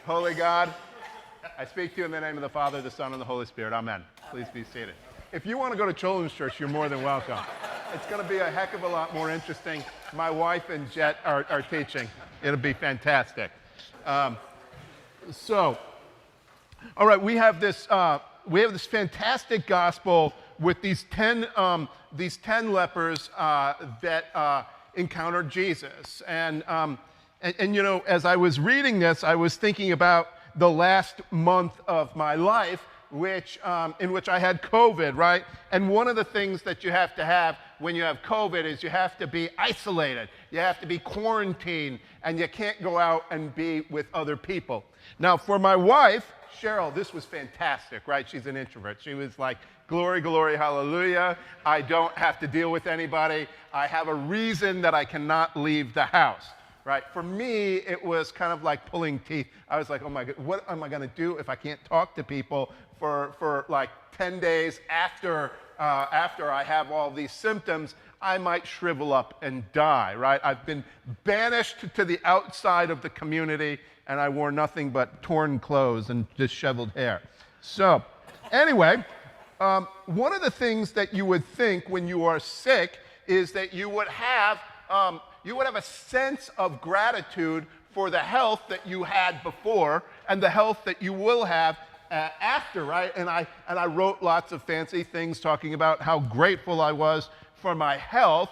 Holy God, I speak to you in the name of the Father, the Son, and the Holy Spirit. Amen. Please be seated. If you want to go to children's church, you're more than welcome. It's going to be a heck of a lot more interesting. My wife and Jet are teaching. It'll be fantastic. All right, we have this fantastic gospel with these 10 lepers that encountered Jesus. And you know, as I was reading this, I was thinking about the last month of my life, in which I had COVID, right? And one of the things that you have to have when you have COVID is you have to be isolated. You have to be quarantined, and you can't go out and be with other people. Now, for my wife, Cheryl, this was fantastic, right? She's an introvert. She was like, glory, glory, hallelujah. I don't have to deal with anybody. I have a reason that I cannot leave the house, right? For me, it was kind of like pulling teeth. I was like, oh my God, what am I going to do if I can't talk to people for like 10 days after I have all these symptoms? I might shrivel up and die, right? I've been banished to the outside of the community, and I wore nothing but torn clothes and disheveled hair. So, anyway, one of the things that you would think when you are sick is that you would have a sense of gratitude for the health that you had before and the health that you will have after, right? And I wrote lots of fancy things talking about how grateful I was for my health.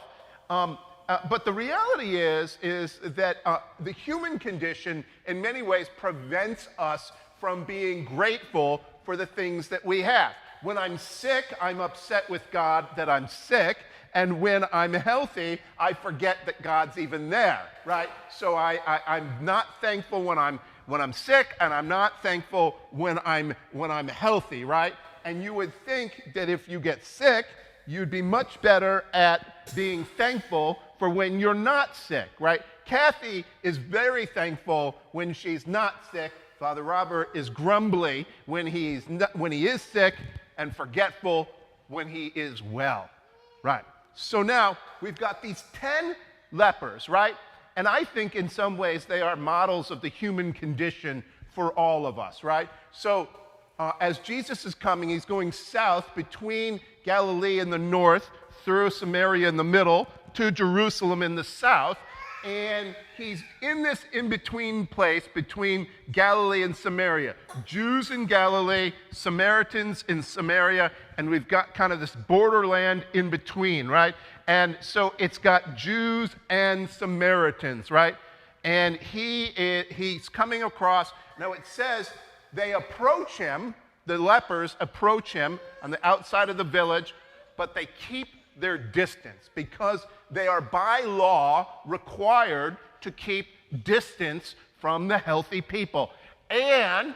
But the reality is that the human condition in many ways prevents us from being grateful for the things that we have. When I'm sick, I'm upset with God that I'm sick. And when I'm healthy, I forget that God's even there, right? So I'm not thankful when I'm sick, and I'm not thankful when I'm healthy, right? And you would think that if you get sick, you'd be much better at being thankful for when you're not sick, right? Kathy is very thankful when she's not sick. Father Robert is grumbly when he is sick, and forgetful when he is well, right? So now we've got these 10 lepers, right? And I think in some ways they are models of the human condition for all of us, right? So as Jesus is coming, he's going south between Galilee in the north, through Samaria in the middle, to Jerusalem in the south. And he's in this in-between place between Galilee and Samaria. Jews in Galilee, Samaritans in Samaria, and we've got kind of this borderland in between, right? And so it's got Jews and Samaritans, right? And he's coming across. Now it says they approach him, the lepers approach him on the outside of the village, but they keep their distance because they are by law required to keep distance from the healthy people. And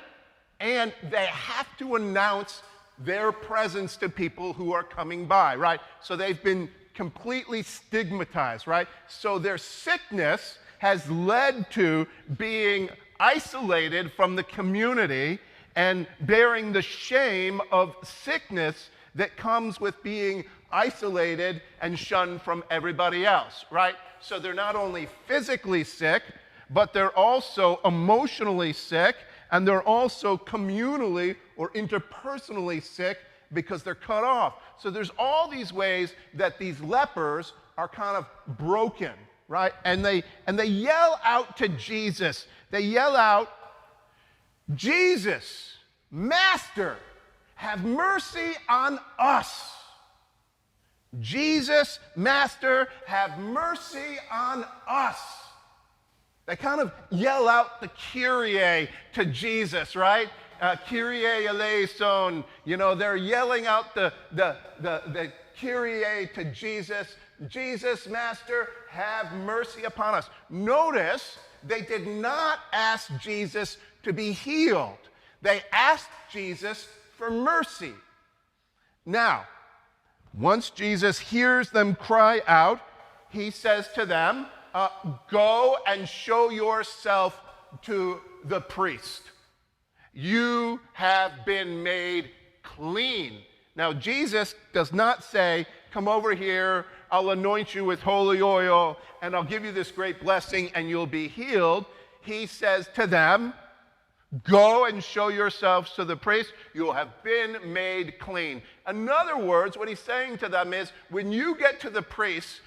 they have to announce their presence to people who are coming by, right? So they've been completely stigmatized, right? So their sickness has led to being isolated from the community and bearing the shame of sickness that comes with being isolated and shunned from everybody else, right? So they're not only physically sick, but they're also emotionally sick, and they're also communally or interpersonally sick because they're cut off. So there's all these ways that these lepers are kind of broken, right? And they yell out to Jesus. They yell out, "Jesus, Master, have mercy on us. Jesus, Master, have mercy on us." They kind of yell out the Kyrie to Jesus, right? Kyrie eleison. You know, they're yelling out the Kyrie to Jesus. Jesus, Master, have mercy upon us. Notice they did not ask Jesus to be healed. They asked Jesus for mercy. Now, once Jesus hears them cry out, he says to them, go and show yourself to the priest. You have been made clean. Now, Jesus does not say, come over here, I'll anoint you with holy oil, and I'll give you this great blessing, and you'll be healed. He says to them, Go and show yourselves to the priest. You will have been made clean. In other words, what he's saying to them is, when you get to the priest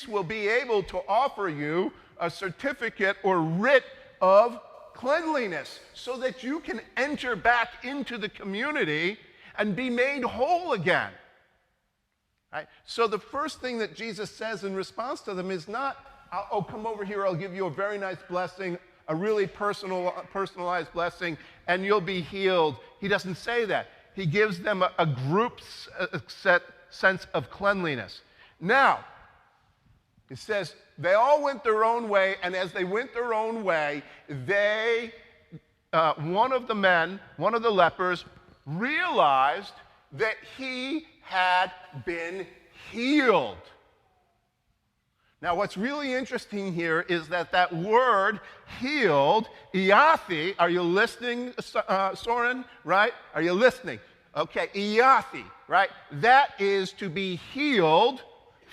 will be able to offer you a certificate or writ of cleanliness so that you can enter back into the community and be made whole again. Right? So the first thing that Jesus says in response to them is not, oh, come over here, I'll give you a very nice blessing, a really personalized blessing, and you'll be healed. He doesn't say that. He gives them a group sense of cleanliness. Now, it says, they all went their own way, and as they went their own way, one of the lepers, realized that he had been healed. Now, what's really interesting here is that word healed, iathi, are you listening, Soren? Right? Are you listening? Okay, iathi, right? That is to be healed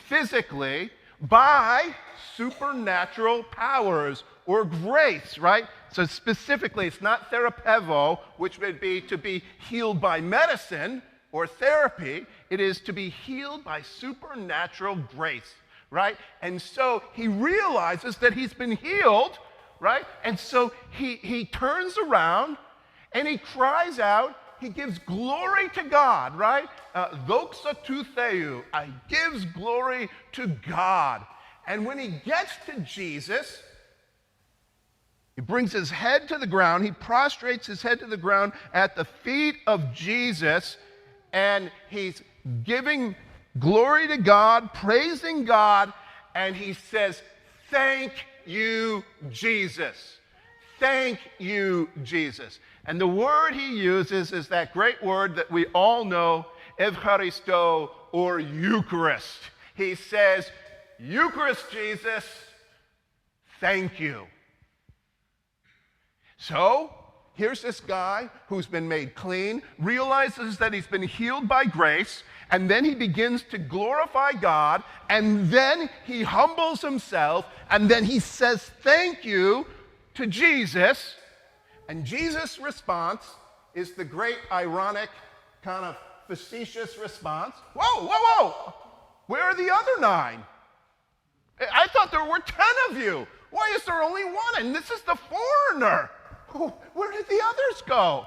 physically by supernatural powers or grace, right? So specifically, it's not therapevo, which would be to be healed by medicine or therapy. It is to be healed by supernatural grace. Right? And so he realizes that he's been healed, right? And so he turns around and he cries out, he gives glory to God, right? Doxa tu theou, I gives glory to God. And when he gets to Jesus, he brings his head to the ground, he prostrates his head to the ground at the feet of Jesus, and he's giving glory to God, praising God, and he says, thank you, Jesus. Thank you, Jesus. And the word he uses is that great word that we all know, Eucharisto, or Eucharist. He says, Eucharist, Jesus, thank you. So, here's this guy who's been made clean, realizes that he's been healed by grace, and then he begins to glorify God, and then he humbles himself, and then he says thank you to Jesus. And Jesus' response is the great ironic, kind of facetious response. Whoa, whoa, whoa! Where are the other 9? I thought there were 10 of you. Why is there only 1? And this is the foreigner. Where did the others go?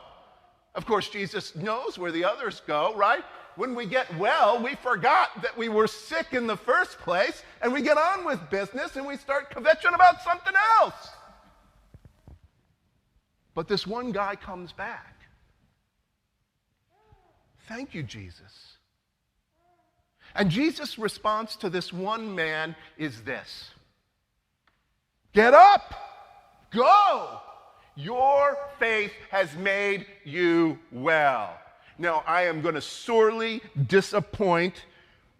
Of course, Jesus knows where the others go, right? When we get well, we forgot that we were sick in the first place, and we get on with business, and we start kvetching about something else. But this one guy comes back. Thank you, Jesus. And Jesus' response to this one man is this: get up, go. Your faith has made you well. Now, I am going to sorely disappoint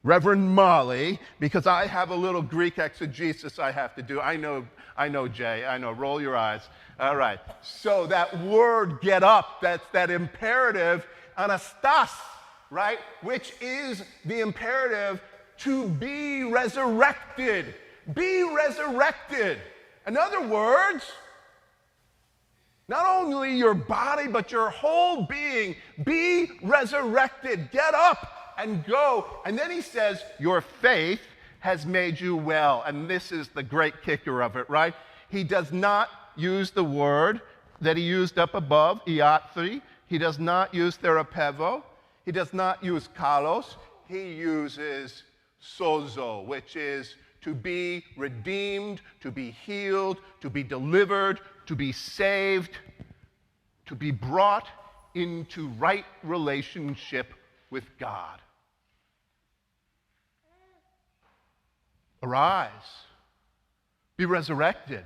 Reverend Molly because I have a little Greek exegesis I have to do. I know, Jay. I know. Roll your eyes. All right. So that word get up, that's that imperative, anastas, right? Which is the imperative to be resurrected. Be resurrected. In other words, not only your body, but your whole being, be resurrected. Get up and go. And then he says, your faith has made you well. And this is the great kicker of it, right? He does not use the word that he used up above, iathri. He does not use therapevo. He does not use kalos. He uses sozo, which is to be redeemed, to be healed, to be delivered, to be saved, to be brought into right relationship with God. Arise, be resurrected.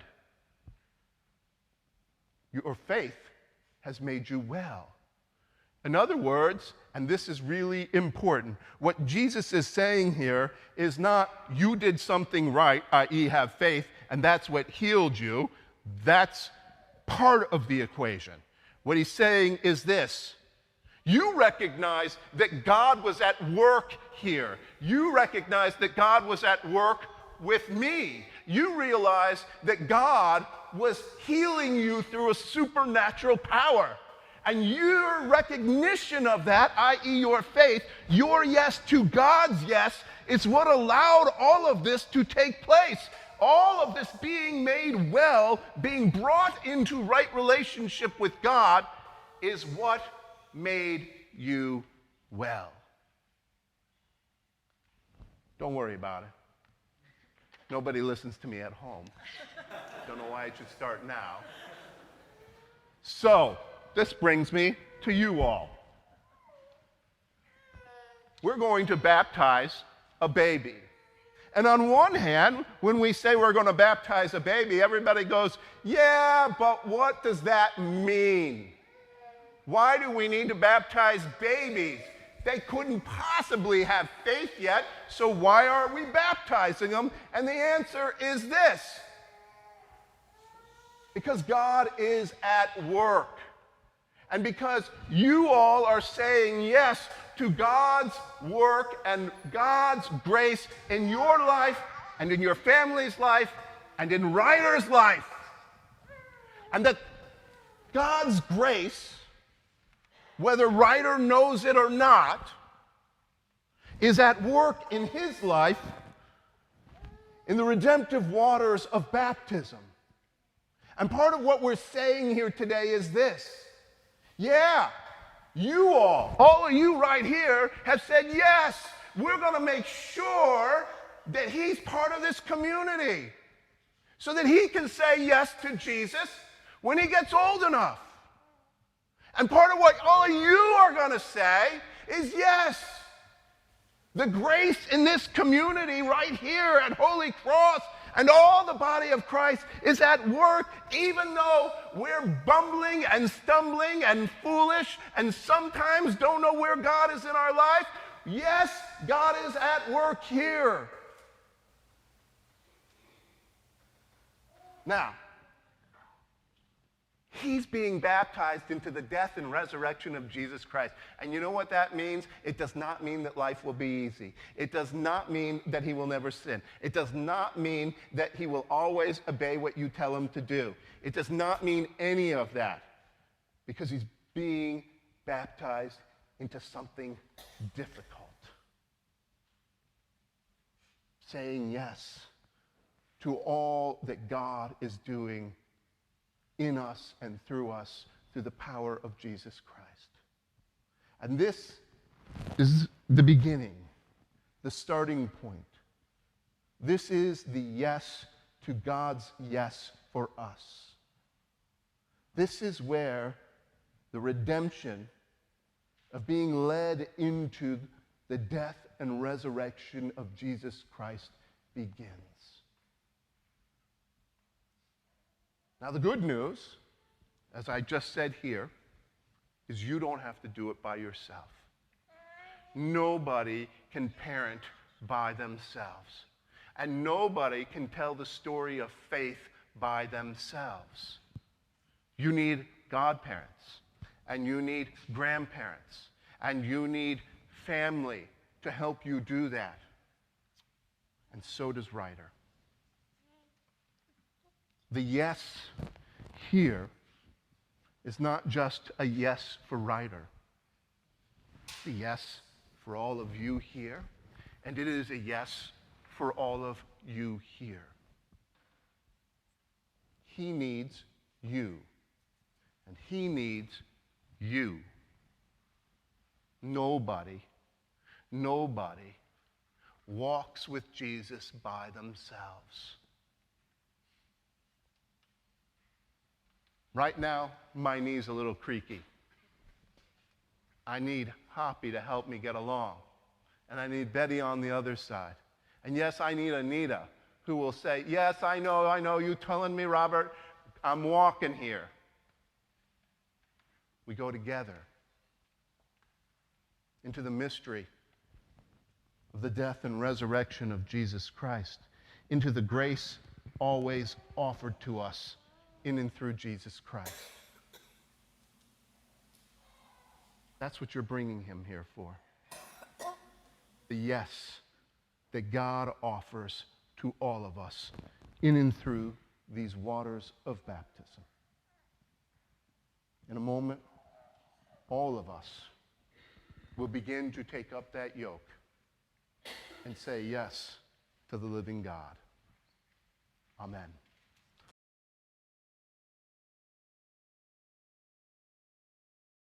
Your faith has made you well. In other words, and this is really important, what Jesus is saying here is not you did something right, i.e. have faith, and that's what healed you. That's part of the equation. What he's saying is this: you recognize that God was at work here. You recognize that God was at work with me. You realize that God was healing you through a supernatural power. And your recognition of that, i.e. your faith, your yes to God's yes, is what allowed all of this to take place. All of this being made well, being brought into right relationship with God, is what made you well. Don't worry about it. Nobody listens to me at home. Don't know why I should start now. So, this brings me to you all. We're going to baptize a baby. And on one hand, when we say we're going to baptize a baby, everybody goes, yeah, but what does that mean? Why do we need to baptize babies? They couldn't possibly have faith yet, so why are we baptizing them? And the answer is this: because God is at work. And because you all are saying yes to God's work and God's grace in your life and in your family's life and in Ryder's life. And that God's grace, whether Ryder knows it or not, is at work in his life in the redemptive waters of baptism. And part of what we're saying here today is this: yeah, you all of you right here have said, yes, we're going to make sure that he's part of this community so that he can say yes to Jesus when he gets old enough. And part of what all of you are going to say is, yes, the grace in this community right here at Holy Cross and all the body of Christ is at work, even though we're bumbling and stumbling and foolish and sometimes don't know where God is in our life. Yes, God is at work here. Now, he's being baptized into the death and resurrection of Jesus Christ. And you know what that means? It does not mean that life will be easy. It does not mean that he will never sin. It does not mean that he will always obey what you tell him to do. It does not mean any of that, because he's being baptized into something difficult. Saying yes to all that God is doing in us and through us through the power of Jesus Christ. And this is the beginning, the starting point. This is the yes to God's yes for us. This is where the redemption of being led into the death and resurrection of Jesus Christ begins. Now, the good news, as I just said here, is you don't have to do it by yourself. Nobody can parent by themselves. And nobody can tell the story of faith by themselves. You need godparents, and you need grandparents, and you need family to help you do that. And so does Ryder. The yes here is not just a yes for Ryder. It's a yes for all of you here, and it is a yes for all of you here. He needs you, and he needs you. Nobody walks with Jesus by themselves. Right now, my knee's a little creaky. I need Hoppy to help me get along. And I need Betty on the other side. And yes, I need Anita, who will say, yes, I know, you telling me, Robert, I'm walking here. We go together into the mystery of the death and resurrection of Jesus Christ, into the grace always offered to us in and through Jesus Christ. That's what you're bringing him here for. The yes that God offers to all of us in and through these waters of baptism. In a moment, all of us will begin to take up that yoke and say yes to the living God. Amen.